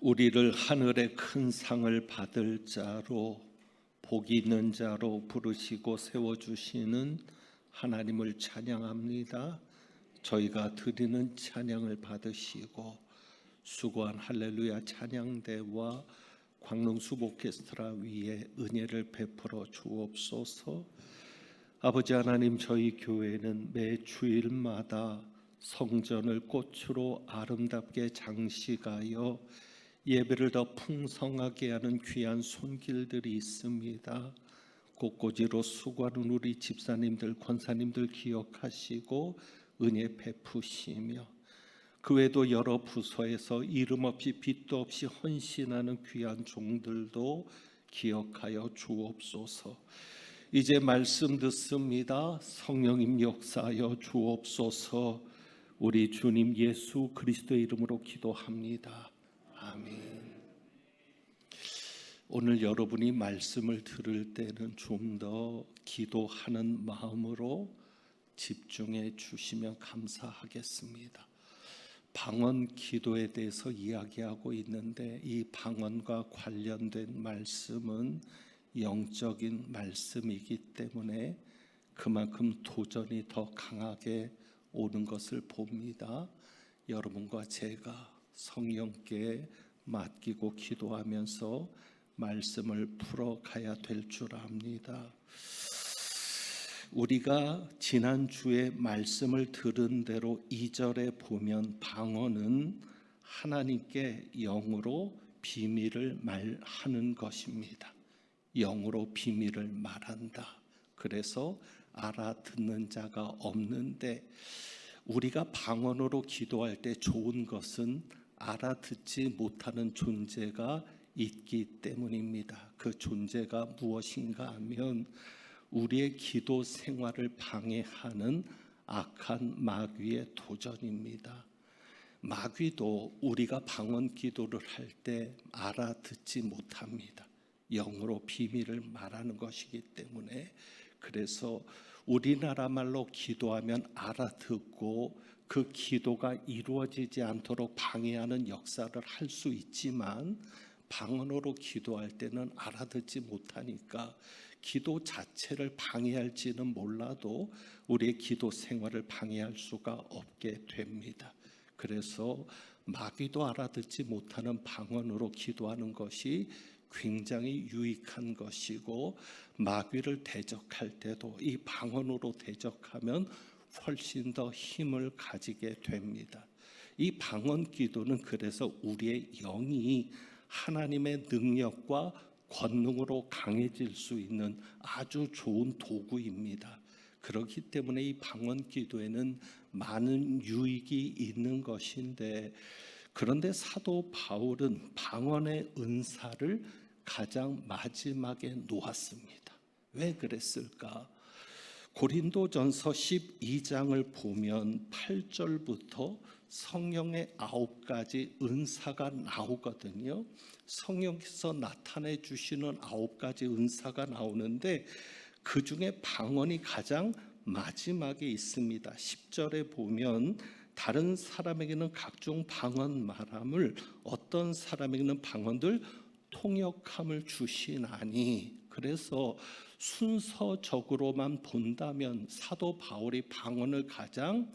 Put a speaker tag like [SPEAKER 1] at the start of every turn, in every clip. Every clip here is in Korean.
[SPEAKER 1] 우리를 하늘의 큰 상을 받을 자로, 복이 있는 자로 부르시고 세워주시는 하나님을 찬양합니다. 저희가 드리는 찬양을 받으시고 수고한 할렐루야 찬양대와 광릉숲 오케스트라 위에 은혜를 베풀어 주옵소서. 아버지 하나님, 저희 교회는 매 주일마다 성전을 꽃으로 아름답게 장식하여 예배를 더 풍성하게 하는 귀한 손길들이 있습니다. 꽃꽂이로 수고하는 우리 집사님들, 권사님들 기억하시고 은혜 베푸시며, 그 외에도 여러 부서에서 이름 없이 빛도 없이 헌신하는 귀한 종들도 기억하여 주옵소서. 이제 말씀 듣습니다. 성령님 역사하여 주옵소서. 우리 주님 예수 그리스도의 이름으로 기도합니다. 아멘. 오늘 여러분이 말씀을 들을 때는 좀 더 기도하는 마음으로 집중해 주시면 감사하겠습니다. 방언 기도에 대해서 이야기하고 있는데, 이 방언과 관련된 말씀은 영적인 말씀이기 때문에 그만큼 도전이 더 강하게 오는 것을 봅니다. 여러분과 제가 성령께 맡기고 기도하면서 말씀을 풀어가야 될 줄 압니다. 우리가 지난주에 말씀을 들은 대로 2절에 보면 방언은 하나님께 영으로 비밀을 말하는 것입니다. 영으로 비밀을 말한다. 그래서 알아듣는 자가 없는데, 우리가 방언으로 기도할 때 좋은 것은 알아듣지 못하는 존재가 있기 때문입니다. 그 존재가 무엇인가 하면 우리의 기도 생활을 방해하는 악한 마귀의 도전입니다. 마귀도 우리가 방언 기도를 할 때 알아듣지 못합니다. 영으로 비밀을 말하는 것이기 때문에. 그래서 우리나라 말로 기도하면 알아듣고 그 기도가 이루어지지 않도록 방해하는 역사를 할 수 있지만, 방언으로 기도할 때는 알아듣지 못하니까 기도 자체를 방해할지는 몰라도 우리의 기도 생활을 방해할 수가 없게 됩니다. 그래서 마귀도 알아듣지 못하는 방언으로 기도하는 것이 굉장히 유익한 것이고, 마귀를 대적할 때도 이 방언으로 대적하면 훨씬 더 힘을 가지게 됩니다. 이 방언 기도는 그래서 우리의 영이 하나님의 능력과 권능으로 강해질 수 있는 아주 좋은 도구입니다. 그렇기 때문에 이 방언 기도에는 많은 유익이 있는 것인데, 그런데 사도 바울은 방언의 은사를 가장 마지막에 놓았습니다. 왜 그랬을까? 고린도전서 12장을 보면 8절부터 성령의 9가지 은사가 나오거든요. 성령께서 나타내 주시는 9가지 은사가 나오는데, 그 중에 방언이 가장 마지막에 있습니다. 10절에 보면 다른 사람에게는 각종 방언 말함을, 어떤 사람에게는 방언들 통역함을 주시나니. 그래서 순서적으로만 본다면 사도 바울이 방언을 가장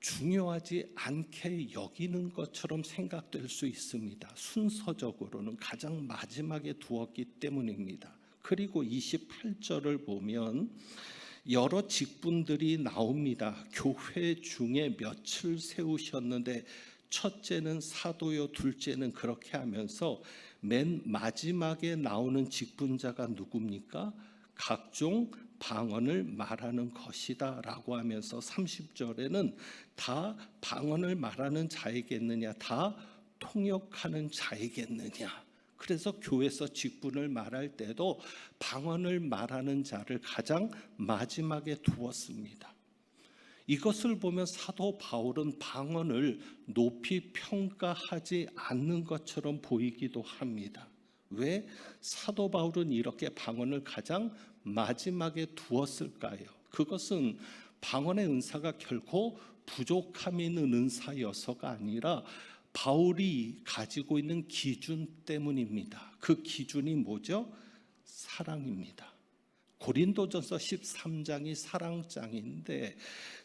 [SPEAKER 1] 중요하지 않게 여기는 것처럼 생각될 수 있습니다. 순서적으로는 가장 마지막에 두었기 때문입니다. 그리고 28절을 보면 여러 직분들이 나옵니다. 교회 중에 며칠 세우셨는데 첫째는 사도요, 둘째는 그렇게 하면서 맨 마지막에 나오는 직분자가 누굽니까? 각종 방언을 말하는 것이다 라고 하면서 30절에는 다 방언을 말하는 자이겠느냐, 다 통역하는 자이겠느냐. 그래서 교회에서 직분을 말할 때도 방언을 말하는 자를 가장 마지막에 두었습니다. 이것을 보면 사도 바울은 방언을 높이 평가하지 않는 것처럼 보이기도 합니다. 왜 사도 바울은 이렇게 방언을 가장 마지막에 두었을까요? 그것은 방언의 은사가 결코 부족함이 있는 은사여서가 아니라 바울이 가지고 있는 기준 때문입니다. 그 기준이 뭐죠? 사랑입니다. 고린도전서 13장이 사랑장인데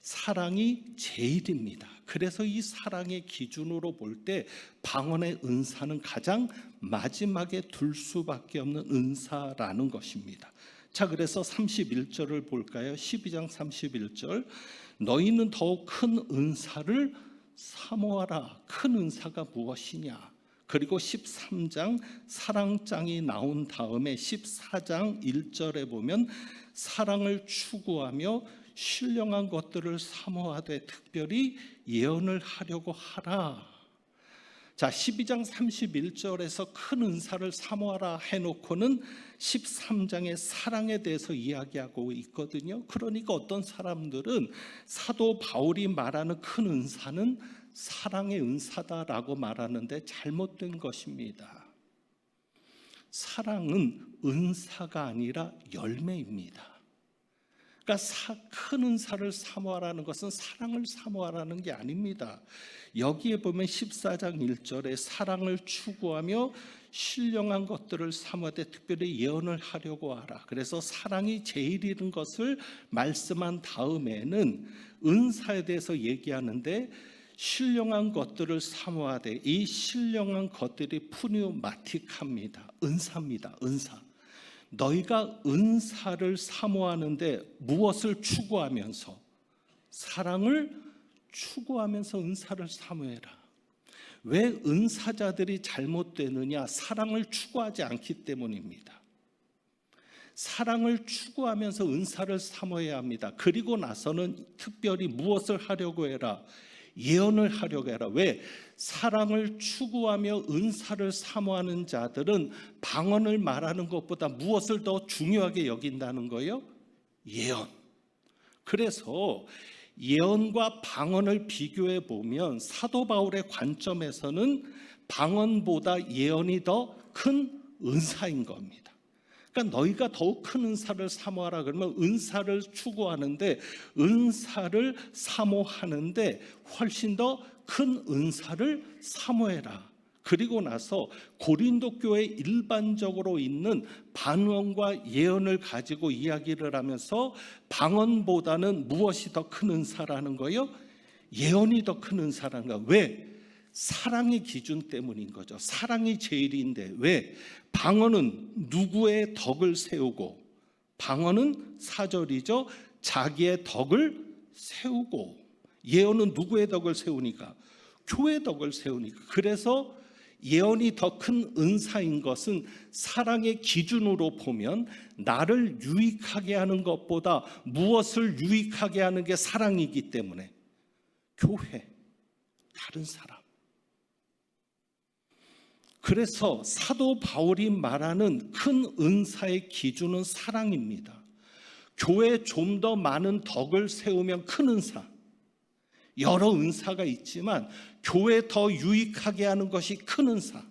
[SPEAKER 1] 사랑이 제일입니다. 그래서 이 사랑의 기준으로 볼 때 방언의 은사는 가장 마지막에 둘 수밖에 없는 은사라는 것입니다. 자, 그래서 31절을 볼까요? 12장 31절. 너희는 더욱 큰 은사를 사모하라. 큰 은사가 무엇이냐? 그리고 13장 사랑장이 나온 다음에 14장 1절에 보면 사랑을 추구하며 신령한 것들을 사모하되 특별히 예언을 하려고 하라. 자, 12장 31절에서 큰 은사를 사모하라 해놓고는 13장의 사랑에 대해서 이야기하고 있거든요. 그러니까 어떤 사람들은 사도 바울이 말하는 큰 은사는 사랑의 은사다라고 말하는데 잘못된 것입니다. 사랑은 은사가 아니라 열매입니다. 그러니까 큰 은사를 사모하라는 것은 사랑을 사모하라는 게 아닙니다. 여기에 보면 14장 1절에 사랑을 추구하며 신령한 것들을 사모하되 특별히 예언을 하려고 하라. 그래서 사랑이 제일인 것을 말씀한 다음에는 은사에 대해서 얘기하는데 신령한 것들을 사모하되 이 신령한 것들이 푸뉴마틱합니다. 은사입니다. 은사. 너희가 은사를 사모하는데 무엇을 추구하면서? 사랑을 추구하면서 은사를 사모해라. 왜 은사자들이 잘못되느냐? 사랑을 추구하지 않기 때문입니다. 사랑을 추구하면서 은사를 사모해야 합니다. 그리고 나서는 특별히 무엇을 하려고 해라? 예언을 하려고 해라. 왜? 사랑을 추구하며 은사를 사모하는 자들은 방언을 말하는 것보다 무엇을 더 중요하게 여긴다는 거예요? 예언. 그래서 예언과 방언을 비교해 보면 사도 바울의 관점에서는 방언보다 예언이 더 큰 은사인 겁니다. 그러니까 너희가 더욱 큰 은사를 사모하라 그러면 은사를 추구하는데 은사를 사모하는데 훨씬 더 큰 은사를 사모해라. 그리고 나서 고린도 교회 일반적으로 있는 방언과 예언을 가지고 이야기를 하면서 방언보다는 무엇이 더 큰 은사라는 거예요? 예언이 더 큰 은사라는 거예요. 왜? 사랑의 기준 때문인 거죠. 사랑이 제일인데 왜? 방언은 누구의 덕을 세우고, 방언은 4절이죠. 자기의 덕을 세우고, 예언은 누구의 덕을 세우니까? 교회의 덕을 세우니까. 그래서 예언이 더 큰 은사인 것은 사랑의 기준으로 보면 나를 유익하게 하는 것보다 무엇을 유익하게 하는 게 사랑이기 때문에 교회, 다른 사람. 그래서 사도 바울이 말하는 큰 은사의 기준은 사랑입니다. 교회에 좀 더 많은 덕을 세우면 큰 은사, 여러 은사가 있지만 교회에 더 유익하게 하는 것이 큰 은사,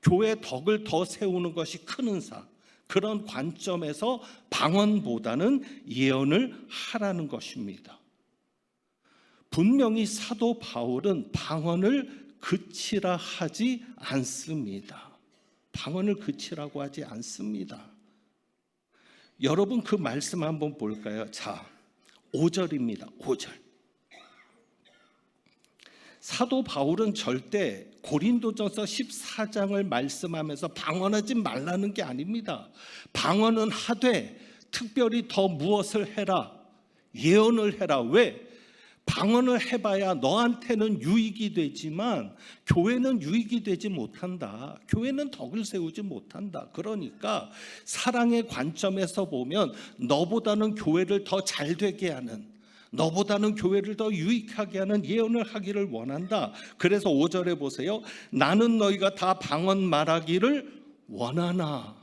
[SPEAKER 1] 교회의 덕을 더 세우는 것이 큰 은사. 그런 관점에서 방언보다는 예언을 하라는 것입니다. 분명히 사도 바울은 방언을 그치라 하지 않습니다. 방언을 그치라고 하지 않습니다. 여러분 그 말씀 한번 볼까요? 자, 5절입니다. 5절. 사도 바울은 절대 고린도전서 14장을 말씀하면서 방언하지 말라는 게 아닙니다. 방언은 하되 특별히 더 무엇을 해라? 예언을 해라. 왜? 방언을 해봐야 너한테는 유익이 되지만 교회는 유익이 되지 못한다. 교회는 덕을 세우지 못한다. 그러니까 사랑의 관점에서 보면 너보다는 교회를 더 잘 되게 하는, 너보다는 교회를 더 유익하게 하는 예언을 하기를 원한다. 그래서 5절에 보세요. 나는 너희가 다 방언 말하기를 원하나.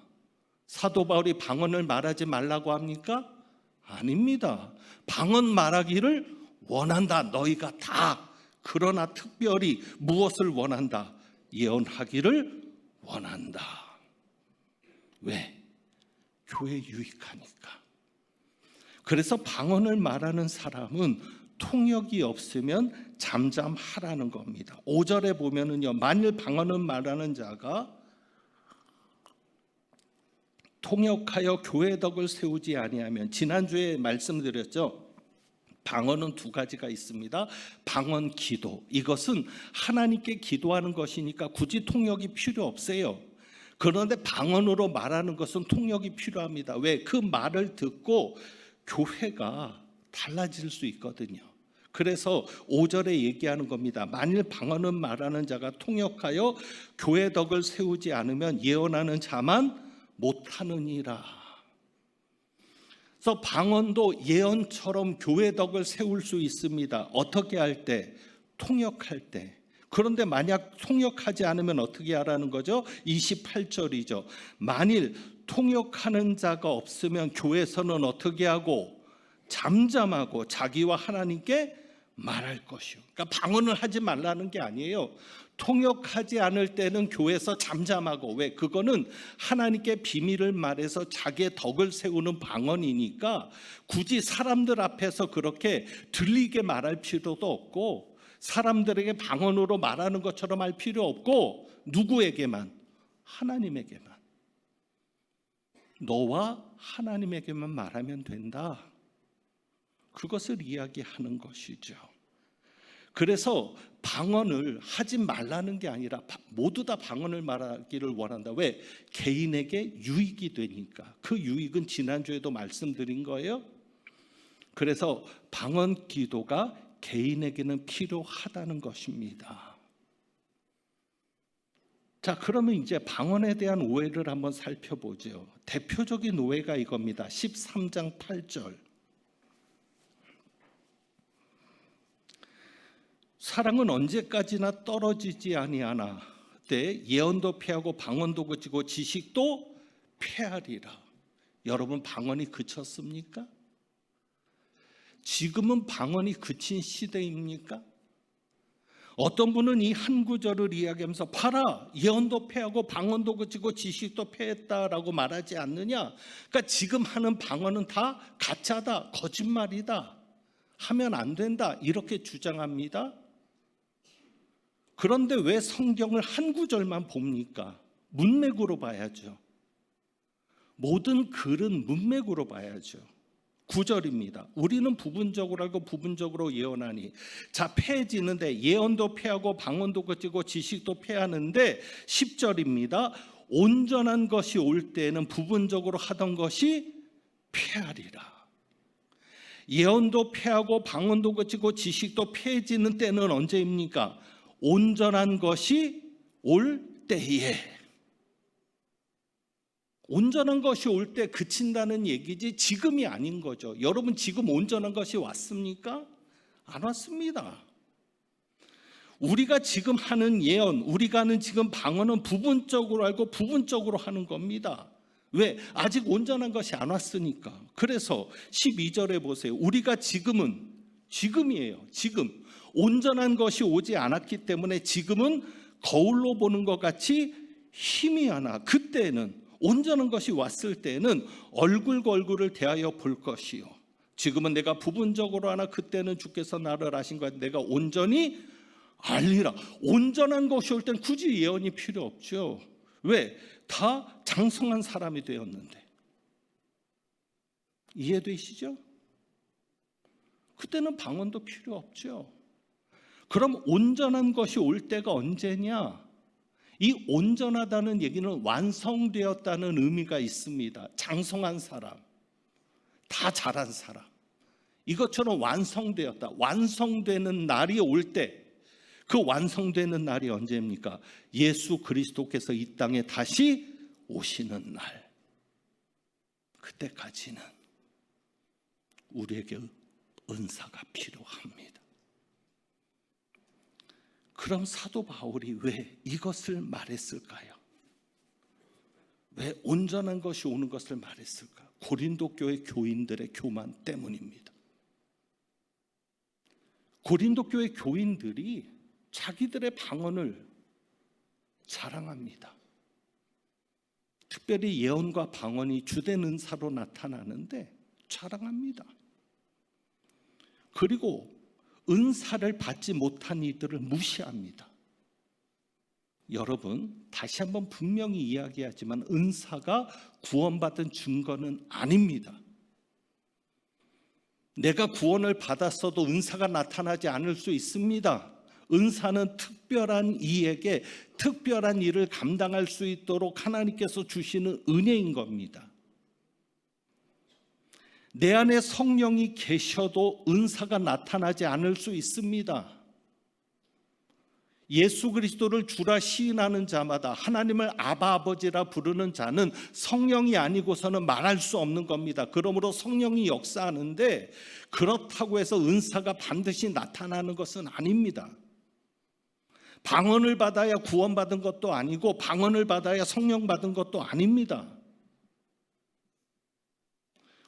[SPEAKER 1] 사도 바울이 방언을 말하지 말라고 합니까? 아닙니다. 방언 말하기를 원한다. 너희가 다. 그러나 특별히 무엇을 원한다? 예언하기를 원한다. 왜? 교회 유익하니까. 그래서 방언을 말하는 사람은 통역이 없으면 잠잠하라는 겁니다. 5절에 보면은요, 만일 방언은 말하는 자가 통역하여 교회 덕을 세우지 아니하면, 지난주에 말씀드렸죠. 방언은 두 가지가 있습니다. 방언 기도, 이것은 하나님께 기도하는 것이니까 굳이 통역이 필요 없어요. 그런데 방언으로 말하는 것은 통역이 필요합니다. 왜? 그 말을 듣고 교회가 달라질 수 있거든요. 그래서 5절에 얘기하는 겁니다. 만일 방언은 말하는 자가 통역하여 교회 덕을 세우지 않으면 예언하는 자만 못하느니라. 그래서 방언도 예언처럼 교회 덕을 세울 수 있습니다. 어떻게 할 때? 통역할 때. 그런데 만약 통역하지 않으면 어떻게 하라는 거죠? 28절이죠. 만일 통역하는 자가 없으면 교회에서는 어떻게 하고? 잠잠하고 자기와 하나님께 말할 것이요. 그러니까 방언을 하지 말라는 게 아니에요. 통역하지 않을 때는 교회에서 잠잠하고, 왜? 그거는 하나님께 비밀을 말해서 자기의 덕을 세우는 방언이니까 굳이 사람들 앞에서 그렇게 들리게 말할 필요도 없고, 사람들에게 방언으로 말하는 것처럼 할 필요 없고, 누구에게만? 하나님에게만. 너와 하나님에게만 말하면 된다. 그것을 이야기하는 것이죠. 그래서 방언을 하지 말라는 게 아니라 모두 다 방언을 말하기를 원한다. 왜? 개인에게 유익이 되니까. 그 유익은 지난주에도 말씀드린 거예요. 그래서 방언 기도가 개인에게는 필요하다는 것입니다. 자, 그러면 이제 방언에 대한 오해를 한번 살펴보죠. 대표적인 오해가 이겁니다. 13장 8절. 사랑은 언제까지나 떨어지지 아니하나 때 예언도 패하고 방언도 그치고 지식도 패하리라. 여러분, 방언이 그쳤습니까? 지금은 방언이 그친 시대입니까? 어떤 분은 이 한 구절을 이야기하면서 봐라, 예언도 패하고 방언도 그치고 지식도 패했다라고 말하지 않느냐. 그러니까 지금 하는 방언은 다 가짜다, 거짓말이다, 하면 안 된다, 이렇게 주장합니다. 그런데 왜 성경을 한 구절만 봅니까? 문맥으로 봐야죠. 모든 글은 문맥으로 봐야죠. 9절입니다. 우리는 부분적으로 알고 부분적으로 예언하니. 자, 패해지는데 예언도 패하고 방언도 그치고 지식도 패하는데 10절입니다. 온전한 것이 올 때에는 부분적으로 하던 것이 패하리라. 예언도 패하고 방언도 그치고 지식도 패해지는 때는 언제입니까? 온전한 것이 올 때에. 온전한 것이 올 때 그친다는 얘기지 지금이 아닌 거죠. 여러분, 지금 온전한 것이 왔습니까? 안 왔습니다. 우리가 지금 하는 예언, 우리가 하는 지금 방언은 부분적으로 알고 부분적으로 하는 겁니다. 왜? 아직 온전한 것이 안 왔으니까. 그래서 12절에 보세요. 우리가 지금이에요. 지금 온전한 것이 오지 않았기 때문에 지금은 거울로 보는 것 같이 희미하나 그때는, 온전한 것이 왔을 때는 얼굴과 얼굴을 대하여 볼 것이요. 지금은 내가 부분적으로 하나 그때는 주께서 나를 아신 것 내가 온전히 알리라. 온전한 것이 올 땐 굳이 예언이 필요 없죠. 왜? 다 장성한 사람이 되었는데. 이해되시죠? 그때는 방언도 필요 없죠. 그럼 온전한 것이 올 때가 언제냐? 이 온전하다는 얘기는 완성되었다는 의미가 있습니다. 장성한 사람, 다 잘한 사람, 이것처럼 완성되었다. 완성되는 날이 올 때, 그 완성되는 날이 언제입니까? 예수 그리스도께서 이 땅에 다시 오시는 날. 그때까지는 우리에게 은사가 필요합니다. 그럼 사도 바울이 왜 이것을 말했을까요? 왜 온전한 것이 오는 것을 말했을까? 고린도 교회 교인들의 교만 때문입니다. 고린도 교회 교인들이 자기들의 방언을 자랑합니다. 특별히 예언과 방언이 주된 은사로 나타나는데 자랑합니다. 그리고 은사를 받지 못한 이들을 무시합니다. 여러분, 다시 한번 분명히 이야기하지만 은사가 구원받은 증거는 아닙니다. 내가 구원을 받았어도 은사가 나타나지 않을 수 있습니다. 은사는 특별한 이에게 특별한 일을 감당할 수 있도록 하나님께서 주시는 은혜인 겁니다. 내 안에 성령이 계셔도 은사가 나타나지 않을 수 있습니다. 예수 그리스도를 주라 시인하는 자마다, 하나님을 아바 아버지라 부르는 자는 성령이 아니고서는 말할 수 없는 겁니다. 그러므로 성령이 역사하는데 그렇다고 해서 은사가 반드시 나타나는 것은 아닙니다. 방언을 받아야 구원받은 것도 아니고 방언을 받아야 성령 받은 것도 아닙니다.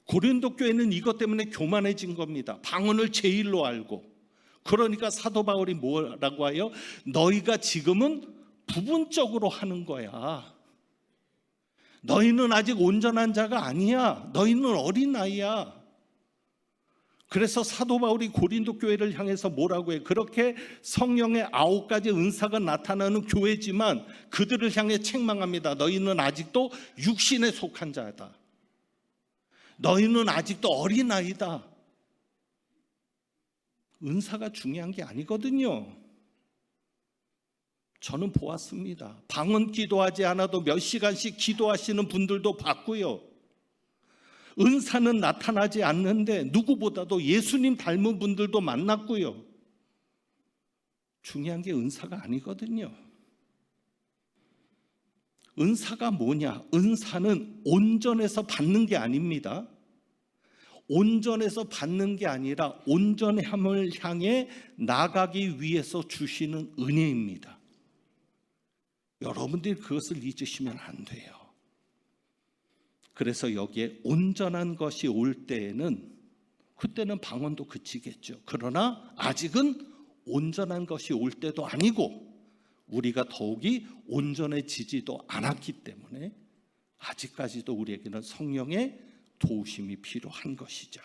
[SPEAKER 1] 고린도 교회는 이것 때문에 교만해진 겁니다. 방언을 제일로 알고. 그러니까 사도 바울이 뭐라고 하여? 너희가 지금은 부분적으로 하는 거야. 너희는 아직 온전한 자가 아니야. 너희는 어린 아이야. 그래서 사도 바울이 고린도 교회를 향해서 뭐라고 해? 그렇게 성령의 9가지 은사가 나타나는 교회지만 그들을 향해 책망합니다. 너희는 아직도 육신에 속한 자다. 너희는 아직도 어린아이다. 은사가 중요한 게 아니거든요. 저는 보았습니다. 방언 기도하지 않아도 몇 시간씩 기도하시는 분들도 봤고요. 은사는 나타나지 않는데 누구보다도 예수님 닮은 분들도 만났고요. 중요한 게 은사가 아니거든요. 은사가 뭐냐? 은사는 온전해서 받는 게 아닙니다. 온전해서 받는 게 아니라 온전함을 향해 나가기 위해서 주시는 은혜입니다. 여러분들이 그것을 잊으시면 안 돼요. 그래서 여기에 온전한 것이 올 때에는, 그때는 방언도 그치겠죠. 그러나 아직은 온전한 것이 올 때도 아니고 우리가 더욱이 온전해지지도 않았기 때문에 아직까지도 우리에게는 성령의 도우심이 필요한 것이죠.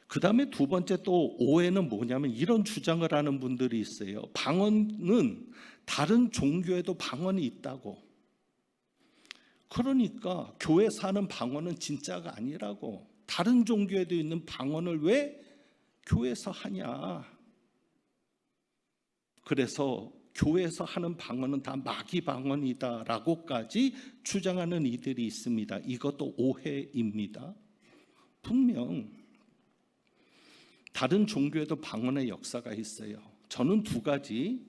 [SPEAKER 1] 그 다음에 두 번째 또 오해는 뭐냐면 이런 주장을 하는 분들이 있어요. 방언은 다른 종교에도 방언이 있다고. 그러니까 교회에서 하는 방언은 진짜가 아니라고. 다른 종교에도 있는 방언을 왜 교회에서 하냐. 그래서 교회에서 하는 방언은 다 마귀 방언이다라고까지 주장하는 이들이 있습니다. 이것도 오해입니다. 분명 다른 종교에도 방언의 역사가 있어요. 저는 두 가지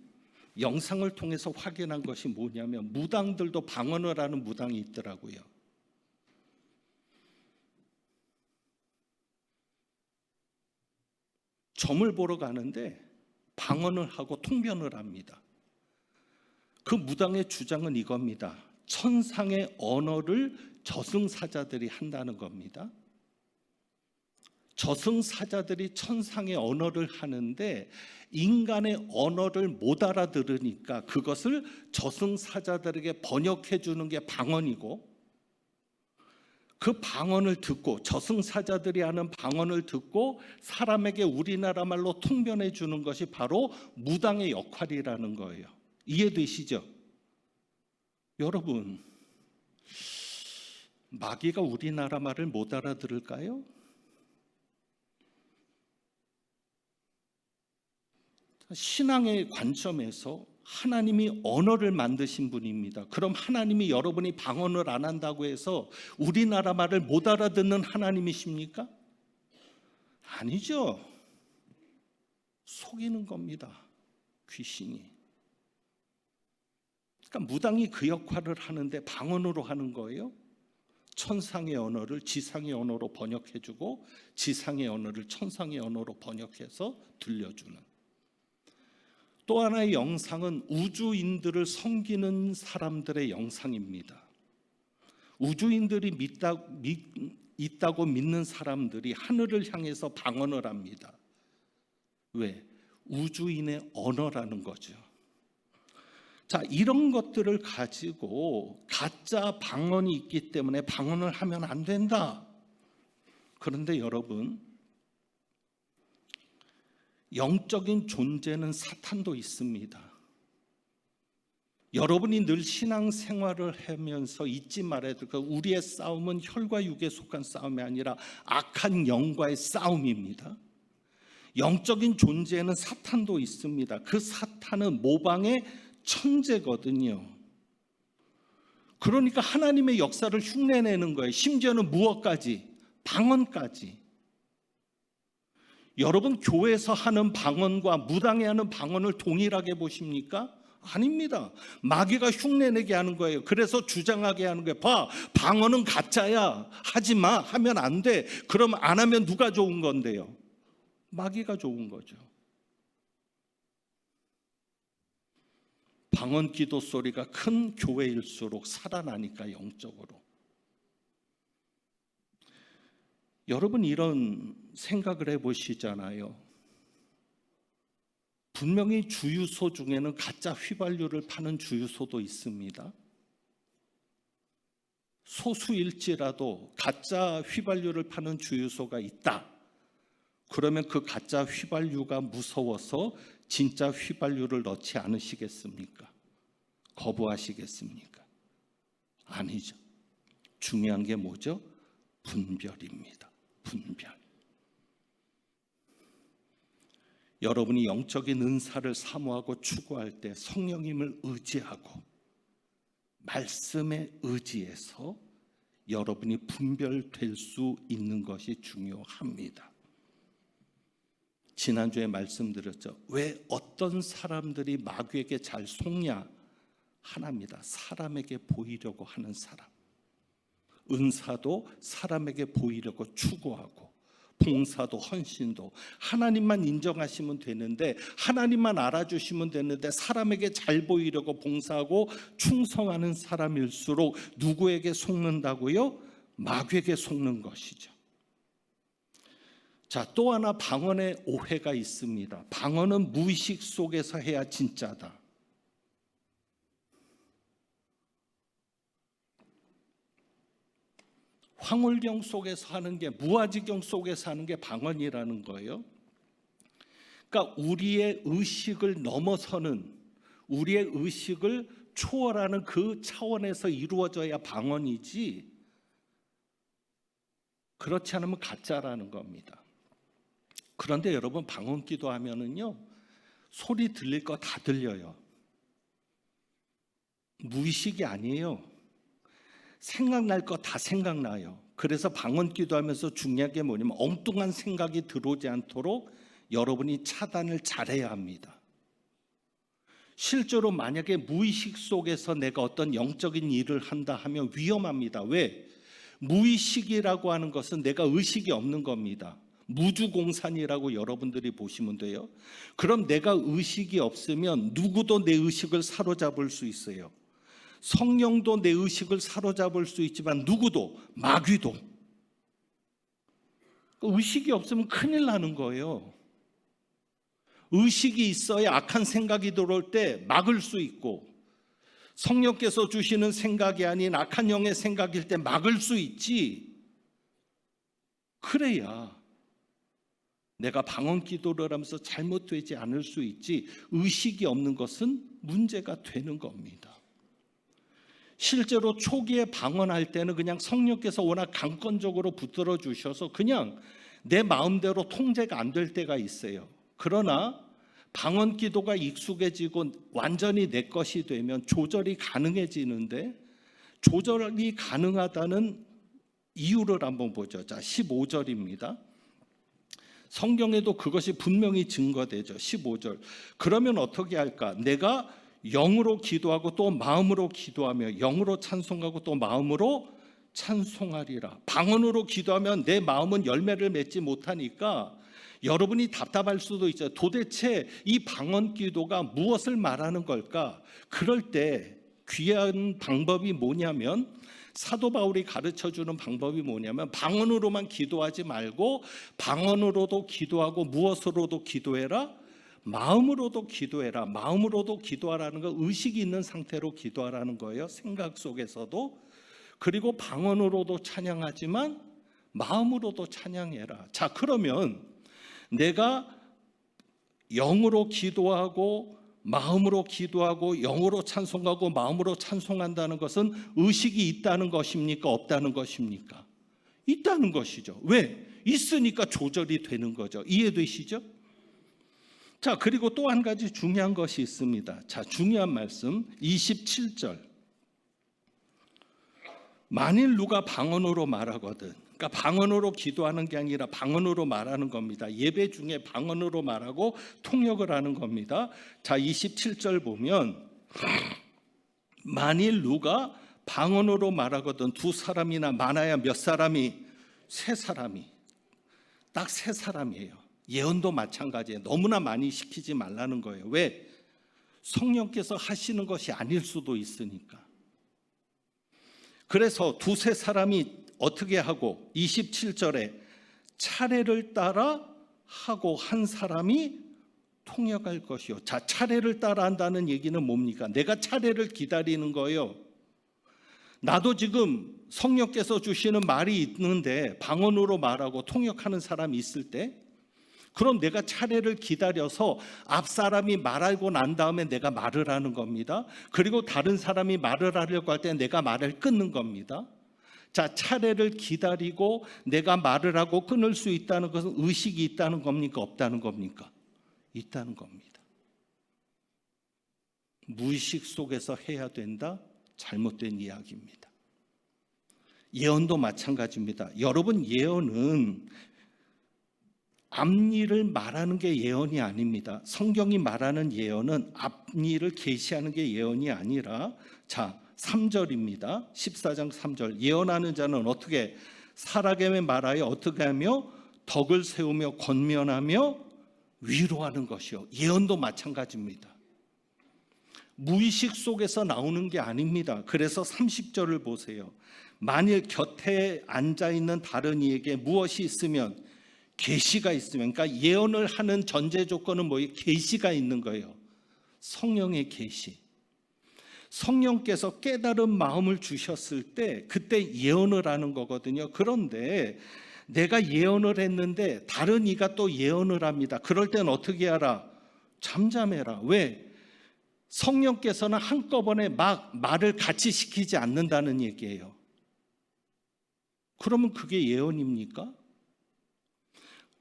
[SPEAKER 1] 영상을 통해서 확인한 것이 뭐냐면 무당들도 방언을 하는 무당이 있더라고요. 점을 보러 가는데 방언을 하고 통변을 합니다. 그 무당의 주장은 이겁니다. 천상의 언어를 저승사자들이 한다는 겁니다. 저승사자들이 천상의 언어를 하는데 인간의 언어를 못 알아들으니까 그것을 저승사자들에게 번역해 주는 게 방언이고, 그 방언을 듣고 저승사자들이 하는 방언을 듣고 사람에게 우리나라 말로 통변해 주는 것이 바로 무당의 역할이라는 거예요. 이해되시죠? 여러분, 마귀가 우리나라 말을 못 알아들을까요? 신앙의 관점에서 하나님이 언어를 만드신 분입니다. 그럼 하나님이 여러분이 방언을 안 한다고 해서 우리나라 말을 못 알아듣는 하나님이십니까? 아니죠. 속이는 겁니다. 귀신이. 그러니까 무당이 그 역할을 하는데 방언으로 하는 거예요. 천상의 언어를 지상의 언어로 번역해주고 지상의 언어를 천상의 언어로 번역해서 들려주는. 또 하나의 영상은 우주인들을 섬기는 사람들의 영상입니다. 우주인들이 있다고 믿는 사람들이 하늘을 향해서 방언을 합니다. 왜? 우주인의 언어라는 거죠. 자, 이런 것들을 가지고 가짜 방언이 있기 때문에 방언을 하면 안 된다. 그런데 여러분, 영적인 존재는 사탄도 있습니다. 여러분이 늘 신앙생활을 하면서 잊지 말아야 될 것, 우리의 싸움은 혈과 육에 속한 싸움이 아니라 악한 영과의 싸움입니다. 영적인 존재는 사탄도 있습니다. 그 사탄은 모방의 천재거든요. 그러니까 하나님의 역사를 흉내내는 거예요. 심지어는 무엇까지? 방언까지. 여러분, 교회에서 하는 방언과 무당이 하는 방언을 동일하게 보십니까? 아닙니다. 마귀가 흉내내게 하는 거예요. 그래서 주장하게 하는 거예요. 봐, 방언은 가짜야. 하지 마. 하면 안 돼. 그럼 안 하면 누가 좋은 건데요? 마귀가 좋은 거죠. 방언 기도 소리가 큰 교회일수록 살아나니까, 영적으로. 여러분, 이런 생각을 해보시잖아요. 분명히 주유소 중에는 가짜 휘발유를 파는 주유소도 있습니다. 소수일지라도 가짜 휘발유를 파는 주유소가 있다. 그러면 그 가짜 휘발유가 무서워서 진짜 휘발유를 넣지 않으시겠습니까? 거부하시겠습니까? 아니죠. 중요한 게 뭐죠? 분별입니다. 분별. 여러분이 영적인 은사를 사모하고 추구할 때 성령님을 의지하고 말씀에 의지해서 여러분이 분별될 수 있는 것이 중요합니다. 지난주에 말씀드렸죠. 왜 어떤 사람들이 마귀에게 잘 속냐? 하나입니다. 사람에게 보이려고 하는 사람. 은사도 사람에게 보이려고 추구하고, 봉사도 헌신도 하나님만 인정하시면 되는데, 하나님만 알아주시면 되는데, 사람에게 잘 보이려고 봉사하고 충성하는 사람일수록 누구에게 속는다고요? 마귀에게 속는 것이죠. 자, 또 하나 방언의 오해가 있습니다. 방언은 무의식 속에서 해야 진짜다. 황홀경 속에서 하는 게, 무아지경 속에서 하는 게 방언이라는 거예요. 그러니까 우리의 의식을 넘어서는, 우리의 의식을 초월하는 그 차원에서 이루어져야 방언이지, 그렇지 않으면 가짜라는 겁니다. 그런데 여러분, 방언 기도하면은요, 소리 들릴 거 다 들려요. 무의식이 아니에요. 생각날 거 다 생각나요. 그래서 방언 기도하면서 중요한 게 뭐냐면, 엉뚱한 생각이 들어오지 않도록 여러분이 차단을 잘해야 합니다. 실제로 만약에 무의식 속에서 내가 어떤 영적인 일을 한다 하면 위험합니다. 왜? 무의식이라고 하는 것은 내가 의식이 없는 겁니다. 무주공산이라고 여러분들이 보시면 돼요. 그럼 내가 의식이 없으면 누구도 내 의식을 사로잡을 수 있어요. 성령도 내 의식을 사로잡을 수 있지만 누구도, 마귀도. 의식이 없으면 큰일 나는 거예요. 의식이 있어야 악한 생각이 들어올 때 막을 수 있고, 성령께서 주시는 생각이 아닌 악한 영의 생각일 때 막을 수 있지. 그래야 내가 방언 기도를 하면서 잘못되지 않을 수 있지, 의식이 없는 것은 문제가 되는 겁니다. 실제로 초기에 방언할 때는 그냥 성령께서 워낙 강권적으로 붙들어 주셔서 그냥 내 마음대로 통제가 안 될 때가 있어요. 그러나 방언 기도가 익숙해지고 완전히 내 것이 되면 조절이 가능해지는데, 조절이 가능하다는 이유를 한번 보죠. 자, 15절입니다. 성경에도 그것이 분명히 증거되죠. 15절. 그러면 어떻게 할까? 내가 영으로 기도하고 또 마음으로 기도하며 영으로 찬송하고 또 마음으로 찬송하리라. 방언으로 기도하면 내 마음은 열매를 맺지 못하니까 여러분이 답답할 수도 있죠. 도대체 이 방언 기도가 무엇을 말하는 걸까? 그럴 때 귀한 방법이 뭐냐면, 사도 바울이 가르쳐주는 방법이 뭐냐면, 방언으로만 기도하지 말고 방언으로도 기도하고 무엇으로도 기도해라? 마음으로도 기도해라. 마음으로도 기도하라는 거, 의식이 있는 상태로 기도하라는 거예요. 생각 속에서도. 그리고 방언으로도 찬양하지만 마음으로도 찬양해라. 자, 그러면 내가 영으로 기도하고 마음으로 기도하고 영으로 찬송하고 마음으로 찬송한다는 것은 의식이 있다는 것입니까? 없다는 것입니까? 있다는 것이죠. 왜? 있으니까 조절이 되는 거죠. 이해되시죠? 자, 그리고 또 한 가지 중요한 것이 있습니다. 자, 중요한 말씀 27절. 만일 누가 방언으로 말하거든. 그러니까 방언으로 기도하는 게 아니라 방언으로 말하는 겁니다. 예배 중에 방언으로 말하고 통역을 하는 겁니다. 자, 27절 보면 만일 누가 방언으로 말하거든 두 사람이나 많아야 몇 사람이? 세 사람이. 딱 세 사람이에요. 예언도 마찬가지예요. 너무나 많이 시키지 말라는 거예요. 왜? 성령께서 하시는 것이 아닐 수도 있으니까. 그래서 두세 사람이 어떻게 하고 27절에 차례를 따라 하고 한 사람이 통역할 것이요. 자, 차례를 따라 한다는 얘기는 뭡니까? 내가 차례를 기다리는 거예요. 나도 지금 성령께서 주시는 말이 있는데 방언으로 말하고 통역하는 사람이 있을 때 그럼 내가 차례를 기다려서 앞 사람이 말하고 난 다음에 내가 말을 하는 겁니다. 그리고 다른 사람이 말을 하려고 할 때 내가 말을 끊는 겁니다. 자, 차례를 기다리고 내가 말을 하고 끊을 수 있다는 것은 의식이 있다는 겁니까? 없다는 겁니까? 있다는 겁니다. 무의식 속에서 해야 된다? 잘못된 이야기입니다. 예언도 마찬가지입니다. 여러분, 예언은 앞일을 말하는 게 예언이 아닙니다. 성경이 말하는 예언은 앞일을 계시하는 게 예언이 아니라 자, 3절입니다. 14장 3절. 예언하는 자는 어떻게 살아게 말하여 어떻게 하며 덕을 세우며 권면하며 위로하는 것이요. 예언도 마찬가지입니다. 무의식 속에서 나오는 게 아닙니다. 그래서 30절을 보세요. 만일 곁에 앉아 있는 다른 이에게 무엇이 있으면 계시가 있으면, 그러니까 예언을 하는 전제 조건은 뭐예요? 계시가 있는 거예요. 성령의 계시. 성령께서 깨달은 마음을 주셨을 때 그때 예언을 하는 거거든요. 그런데 내가 예언을 했는데 다른 이가 또 예언을 합니다. 그럴 땐 어떻게 하라? 잠잠해라. 왜? 성령께서는 한꺼번에 막 말을 같이 시키지 않는다는 얘기예요. 그러면 그게 예언입니까?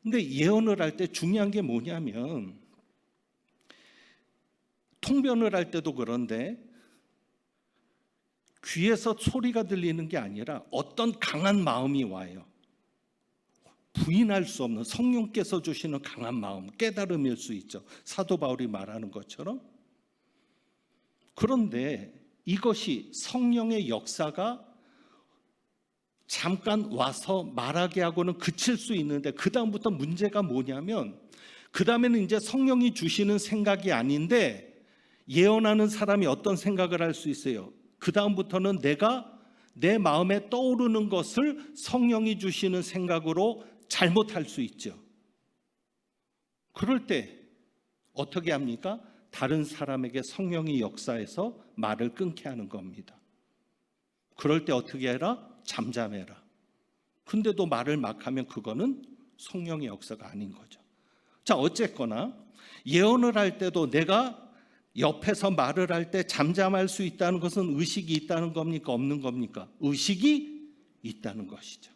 [SPEAKER 1] 근데 예언을 할 때 중요한 게 뭐냐면 통변을 할 때도 그런데 귀에서 소리가 들리는 게 아니라 어떤 강한 마음이 와요. 부인할 수 없는 성령께서 주시는 강한 마음, 깨달음일 수 있죠. 사도 바울이 말하는 것처럼. 그런데 이것이 성령의 역사가 잠깐 와서 말하게 하고는 그칠 수 있는데 그 다음부터 문제가 뭐냐면 그 다음에는 이제 성령이 주시는 생각이 아닌데 예언하는 사람이 어떤 생각을 할 수 있어요? 그 다음부터는 내가 내 마음에 떠오르는 것을 성령이 주시는 생각으로 잘못할 수 있죠. 그럴 때 어떻게 합니까? 다른 사람에게 성령이 역사해서 말을 끊게 하는 겁니다. 그럴 때 어떻게 해라? 잠잠해라. 근데도 말을 막 하면 그거는 성령의 역사가 아닌 거죠. 자, 어쨌거나 예언을 할 때도 내가 옆에서 말을 할 때 잠잠할 수 있다는 것은 의식이 있다는 겁니까? 없는 겁니까? 의식이 있다는 것이죠.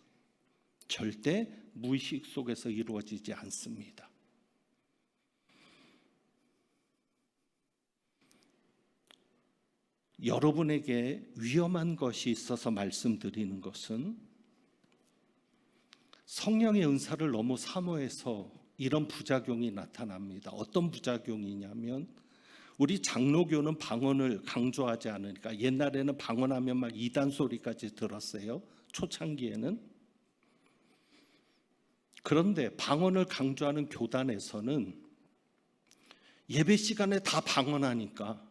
[SPEAKER 1] 절대 무의식 속에서 이루어지지 않습니다. 여러분에게 위험한 것이 있어서 말씀드리는 것은 성령의 은사를 너무 사모해서 이런 부작용이 나타납니다. 어떤 부작용이냐면 우리 장로교는 방언을 강조하지 않으니까 옛날에는 방언하면 막 이단 소리까지 들었어요. 초창기에는. 그런데 방언을 강조하는 교단에서는 예배 시간에 다 방언하니까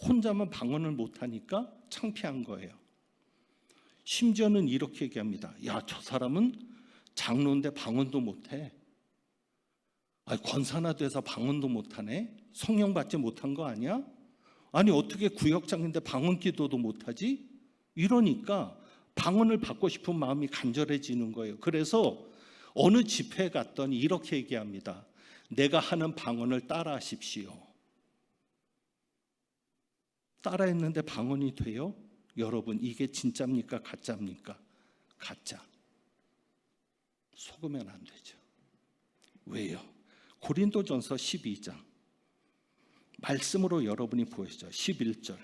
[SPEAKER 1] 혼자만 방언을 못하니까 창피한 거예요. 심지어는 이렇게 얘기합니다. 야, 저 사람은 장로인데 방언도 못해. 권사나 돼서 방언도 못하네. 성령 받지 못한 거 아니야? 아니 어떻게 구역장인데 방언 기도도 못하지? 이러니까 방언을 받고 싶은 마음이 간절해지는 거예요. 그래서 어느 집회에 갔더니 이렇게 얘기합니다. 내가 하는 방언을 따라하십시오. 따라했는데 방언이 돼요? 여러분, 이게 진짜입니까? 가짜입니까? 가짜. 속으면 안 되죠. 왜요? 고린도전서 12장 말씀으로 여러분이 보시죠. 11절.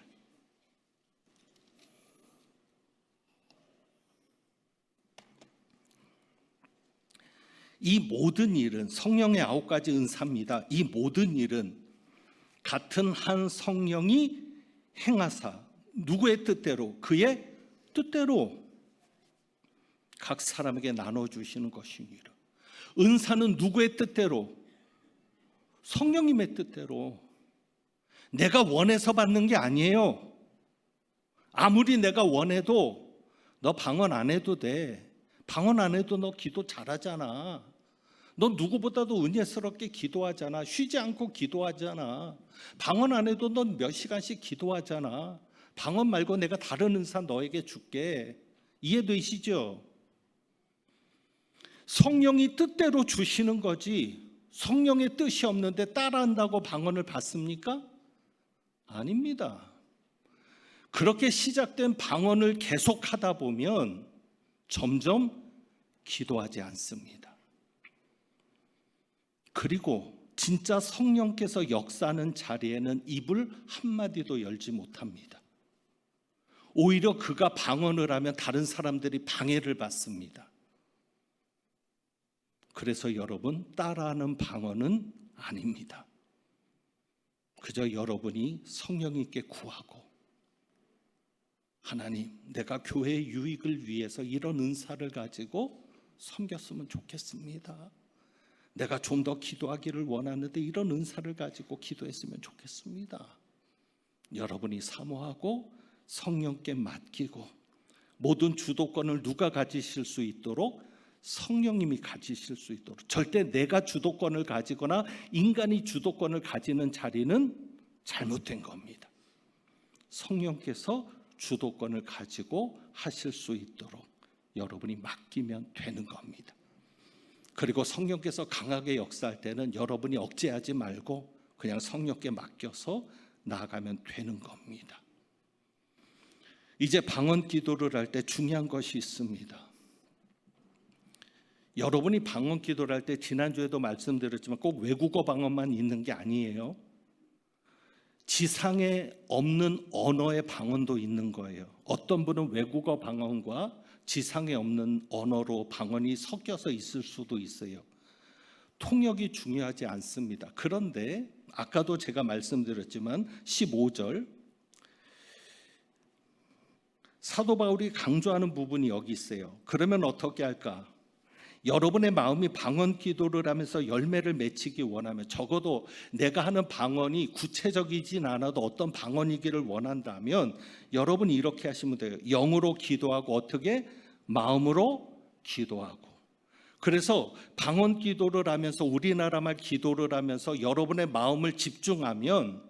[SPEAKER 1] 이 모든 일은 성령의 9가지 은사입니다. 이 모든 일은 같은 한 성령이 행하사 누구의 뜻대로? 그의 뜻대로 각 사람에게 나눠주시는 것입니다. 은사는 누구의 뜻대로? 성령님의 뜻대로. 내가 원해서 받는 게 아니에요. 아무리 내가 원해도 너 방언 안 해도 돼. 방언 안 해도 너 기도 잘하잖아. 너 누구보다도 은혜스럽게 기도하잖아. 쉬지 않고 기도하잖아. 방언 안 해도 넌 몇 시간씩 기도하잖아. 방언 말고 내가 다른 은사 너에게 줄게. 이해되시죠? 성령이 뜻대로 주시는 거지 성령의 뜻이 없는데 따라한다고 방언을 받습니까? 아닙니다. 그렇게 시작된 방언을 계속하다 보면 점점 기도하지 않습니다. 그리고 진짜 성령께서 역사하는 자리에는 입을 한마디도 열지 못합니다. 오히려 그가 방언을 하면 다른 사람들이 방해를 받습니다. 그래서 여러분, 따라하는 방언은 아닙니다. 그저 여러분이 성령님께 구하고, 하나님, 내가 교회의 유익을 위해서 이런 은사를 가지고 섬겼으면 좋겠습니다. 내가 좀 더 기도하기를 원하는데 이런 은사를 가지고 기도했으면 좋겠습니다. 여러분이 사모하고 성령께 맡기고, 모든 주도권을 누가 가지실 수 있도록? 성령님이 가지실 수 있도록. 절대 내가 주도권을 가지거나 인간이 주도권을 가지는 자리는 잘못된 겁니다. 성령께서 주도권을 가지고 하실 수 있도록 여러분이 맡기면 되는 겁니다. 그리고 성령께서 강하게 역사할 때는 여러분이 억제하지 말고 그냥 성령께 맡겨서 나아가면 되는 겁니다. 이제 방언 기도를 할 때 중요한 것이 있습니다. 여러분이 방언 기도를 할 때 지난주에도 말씀드렸지만 꼭 외국어 방언만 있는 게 아니에요. 지상에 없는 언어의 방언도 있는 거예요. 어떤 분은 외국어 방언과 지상에 없는 언어로 방언이 섞여서 있을 수도 있어요. 통역이 중요하지 않습니다. 그런데 아까도 제가 말씀드렸지만 15절 사도 바울이 강조하는 부분이 여기 있어요. 그러면 어떻게 할까? 여러분의 마음이 방언 기도를 하면서 열매를 맺히기 원하면, 적어도 내가 하는 방언이 구체적이진 않아도 어떤 방언이기를 원한다면 여러분이 이렇게 하시면 돼요. 영으로 기도하고 어떻게? 마음으로 기도하고. 그래서 방언 기도를 하면서, 우리나라 말 기도를 하면서 여러분의 마음을 집중하면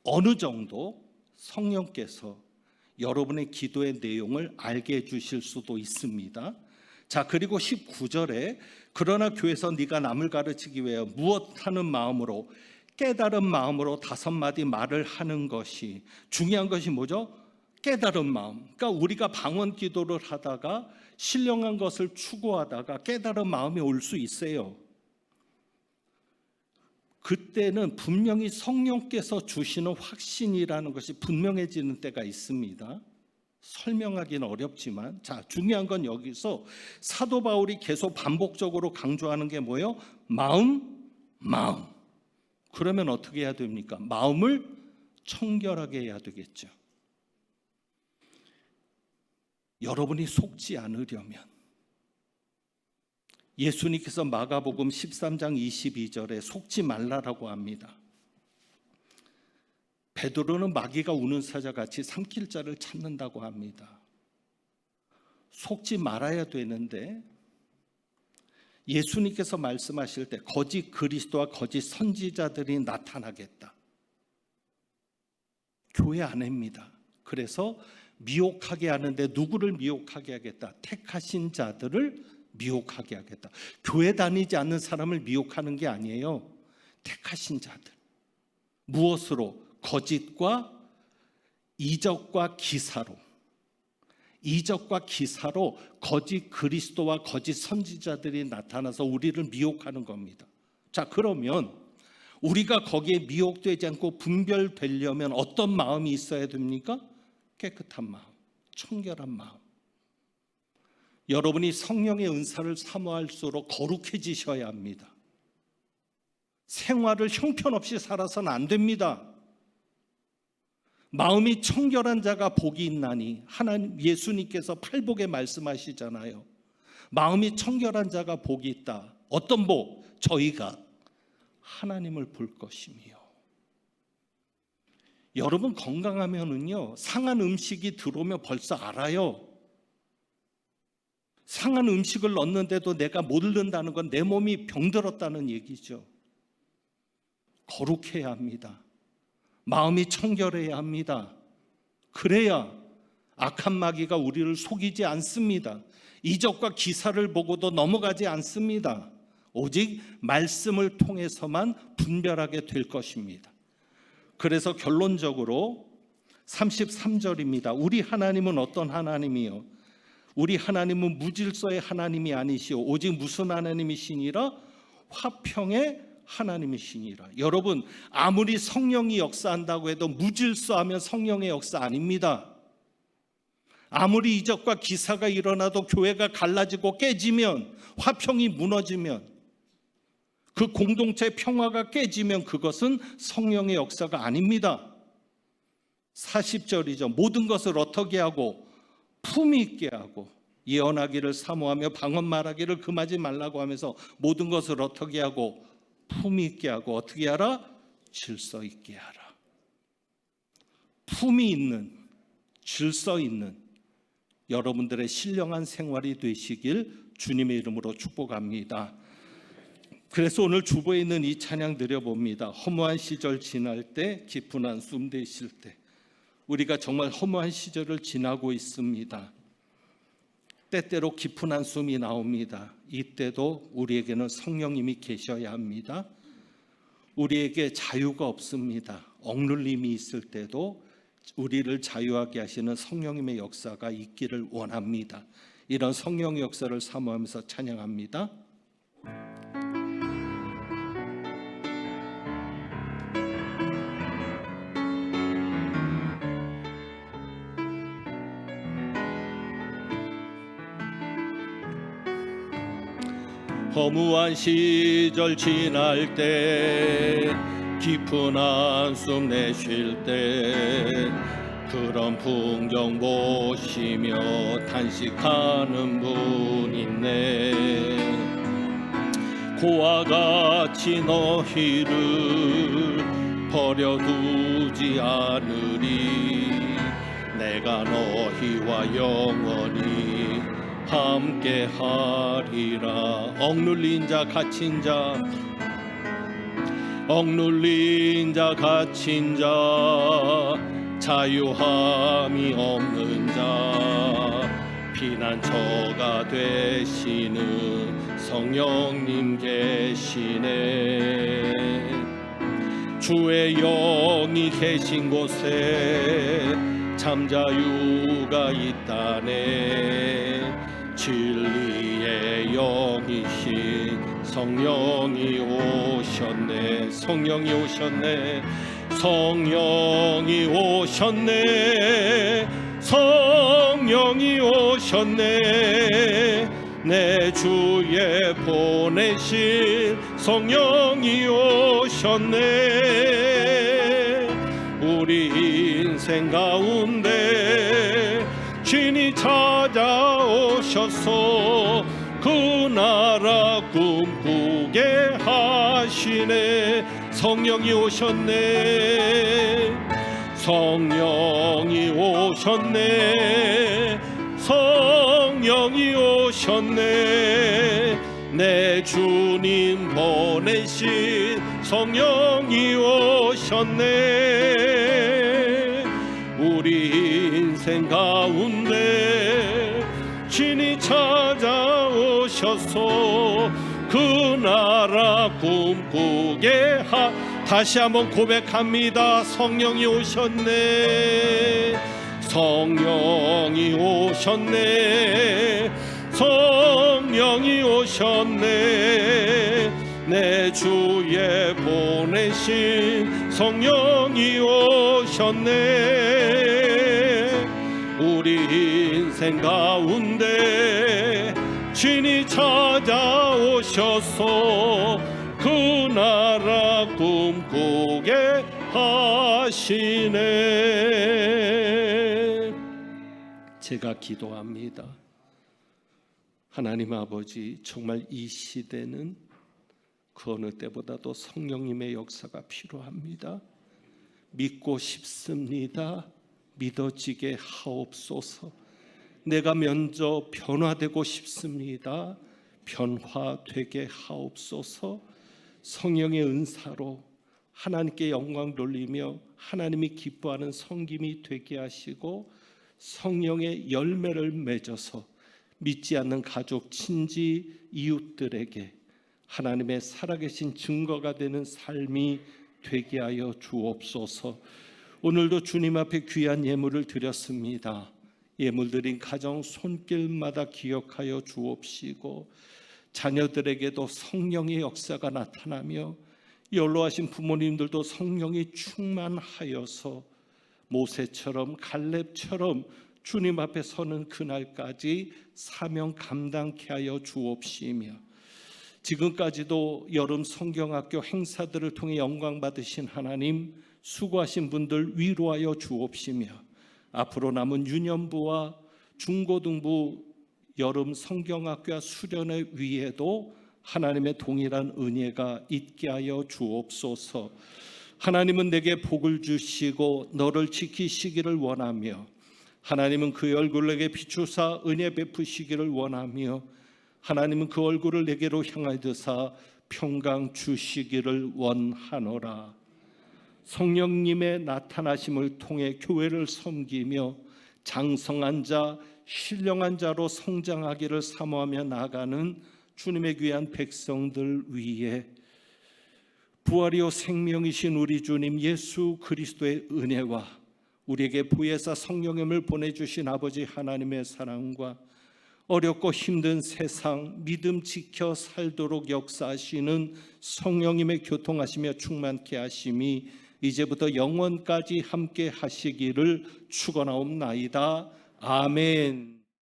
[SPEAKER 1] 어느 정도 성령께서 여러분의 기도의 내용을 알게 해주실 수도 있습니다. 자, 그리고 19절에 그러나 교회에서 네가 남을 가르치기 위하여 무엇하는 마음으로? 깨달은 마음으로 5마디 말을 하는 것이. 중요한 것이 뭐죠? 깨달은 마음. 그러니까 우리가 방언 기도를 하다가 신령한 것을 추구하다가 깨달은 마음이 올 수 있어요. 그때는 분명히 성령께서 주시는 확신이라는 것이 분명해지는 때가 있습니다. 설명하기는 어렵지만, 자, 중요한 건 여기서 사도 바울이 계속 반복적으로 강조하는 게 뭐예요? 마음. 그러면 어떻게 해야 됩니까? 마음을 청결하게 해야 되겠죠. 여러분이 속지 않으려면 예수님께서 마가복음 13장 22절에 속지 말라라고 합니다. 베드로는 마귀가 우는 사자같이 삼킬 자를 찾는다고 합니다. 속지 말아야 되는데 예수님께서 말씀하실 때 거짓 그리스도와 거짓 선지자들이 나타나겠다. 교회 안에입니다. 그래서 미혹하게 하는데 누구를 미혹하게 하겠다? 택하신 자들을 미혹하게 하겠다. 교회 다니지 않는 사람을 미혹하는 게 아니에요. 택하신 자들. 무엇으로? 거짓과 이적과 기사로. 이적과 기사로 거짓 그리스도와 거짓 선지자들이 나타나서 우리를 미혹하는 겁니다. 자, 그러면 우리가 거기에 미혹되지 않고 분별되려면 어떤 마음이 있어야 됩니까? 깨끗한 마음, 청결한 마음. 여러분이 성령의 은사를 사모할수록 거룩해지셔야 합니다. 생활을 형편없이 살아서는 안 됩니다. 마음이 청결한 자가 복이 있나니, 하나님 예수님께서 팔복에 말씀하시잖아요. 마음이 청결한 자가 복이 있다. 어떤 복? 저희가 하나님을 볼 것이며. 여러분 건강하면은요, 상한 음식이 들어오면 벌써 알아요. 상한 음식을 넣는데도 내가 모른다는 건 내 몸이 병들었다는 얘기죠. 거룩해야 합니다. 마음이 청결해야 합니다. 그래야 악한 마귀가 우리를 속이지 않습니다. 이적과 기사를 보고도 넘어가지 않습니다. 오직 말씀을 통해서만 분별하게 될 것입니다. 그래서 결론적으로 33절입니다. 우리 하나님은 어떤 하나님이요? 우리 하나님은 무질서의 하나님이 아니시오. 오직 무슨 하나님이시니라? 화평의 하나님이시니라. 여러분, 아무리 성령이 역사한다고 해도 무질서하면 성령의 역사 아닙니다. 아무리 이적과 기사가 일어나도 교회가 갈라지고 깨지면, 화평이 무너지면, 그 공동체 평화가 깨지면 그것은 성령의 역사가 아닙니다. 40절이죠. 모든 것을 어떻게 하고? 품위 있게 하고, 예언하기를 사모하며 방언 말하기를 금하지 말라고 하면서 모든 것을 어떻게 하고? 품위 있게 하고. 어떻게 하라? 질서 있게 하라. 품위 있는, 질서 있는 여러분들의 신령한 생활이 되시길 주님의 이름으로 축복합니다. 그래서 오늘 주보에 있는 이 찬양 드려봅니다. 허무한 시절 지날 때, 깊은 한숨 되실 때. 우리가 정말 허무한 시절을 지나고 있습니다. 때때로 깊은 한숨이 나옵니다. 이때도 우리에게는 성령님이 계셔야 합니다. 우리에게 자유가 없습니다. 억눌림이 있을 때도 우리를 자유하게 하시는 성령님의 역사가 있기를 원합니다. 이런 성령의 역사를 사모하면서 찬양합니다. 허무한 시절 지날 때, 깊은 한숨 내쉴 때, 그런 풍경 보시며 탄식하는 분 있네. 고와 같이 너희를 버려두지 않으리. 내가 너희와 영원히 함께 하리라. 억눌린 자 갇힌 자, 억눌린 자 갇힌 자, 자유함이 없는 자, 피난처가 되시는 성령님 계시네. 주의 영이 계신 곳에 잠자유가 있다네. 진리의 영이신 성령이 오셨네. 성령이 오셨네. 성령이 오셨네. 성령이 오셨네. 내 주에 보내신 성령이 오셨네. 우리 인생 가운데 주인이 찾아오셔서 그 나라 꿈꾸게 하시네. 성령이 오셨네. 성령이 오셨네. 성령이 오셨네. 내 주님 보내신 성령이 오셨네. 우리 인생 가운데 주님 찾아오셨네. 오셔서 그 나라 꿈꾸게 다시 한번 고백합니다. 성령이 오셨네. 성령이 오셨네. 성령이 오셨네. 내 주에 보내신 성령이 오셨네. 우리 인생 가운데 친히 찾아오셔서 그 나라 꿈꾸게 하시네. 제가 기도합니다. 하나님 아버지, 정말 이 시대는 그 어느 때보다도 성령님의 역사가 필요합니다. 믿고 싶습니다. 믿어지게 하옵소서. 내가 먼저 변화되고 싶습니다. 변화되게 하옵소서. 성령의 은사로 하나님께 영광 돌리며 하나님이 기뻐하는 섬김이 되게 하시고, 성령의 열매를 맺어서 믿지 않는 가족, 친지, 이웃들에게 하나님의 살아계신 증거가 되는 삶이 되게 하여 주옵소서. 오늘도 주님 앞에 귀한 예물을 드렸습니다. 예물 드린 가정 손길마다 기억하여 주옵시고, 자녀들에게도 성령의 역사가 나타나며 연로하신 부모님들도 성령이 충만하여서 모세처럼 갈렙처럼 주님 앞에 서는 그날까지 사명 감당케 하여 주옵시며, 지금까지도 여름 성경학교 행사들을 통해 영광 받으신 하나님, 수고하신 분들 위로하여 주옵시며, 앞으로 남은 유년부와 중고등부 여름 성경학교와 수련회 위에도 하나님의 동일한 은혜가 있게 하여 주옵소서. 하나님은 내게 복을 주시고 너를 지키시기를 원하며, 하나님은 그 얼굴을 내게 비추사 은혜 베푸시기를 원하며, 하나님은 그 얼굴을 내게로 향하여서 평강 주시기를 원하노라. 성령님의 나타나심을 통해 교회를 섬기며 장성한 자, 신령한 자로 성장하기를 사모하며 나아가는 주님의 귀한 백성들 위에 부활이요 생명이신 우리 주님 예수 그리스도의 은혜와 우리에게 부예사 성령님을 보내주신 아버지 하나님의 사랑과 어렵고 힘든 세상 믿음 지켜 살도록 역사하시는 성령님의 교통하시며 충만케 하심이 이제부터 영원까지 함께 하시기를 축원하옵나이다. 아멘.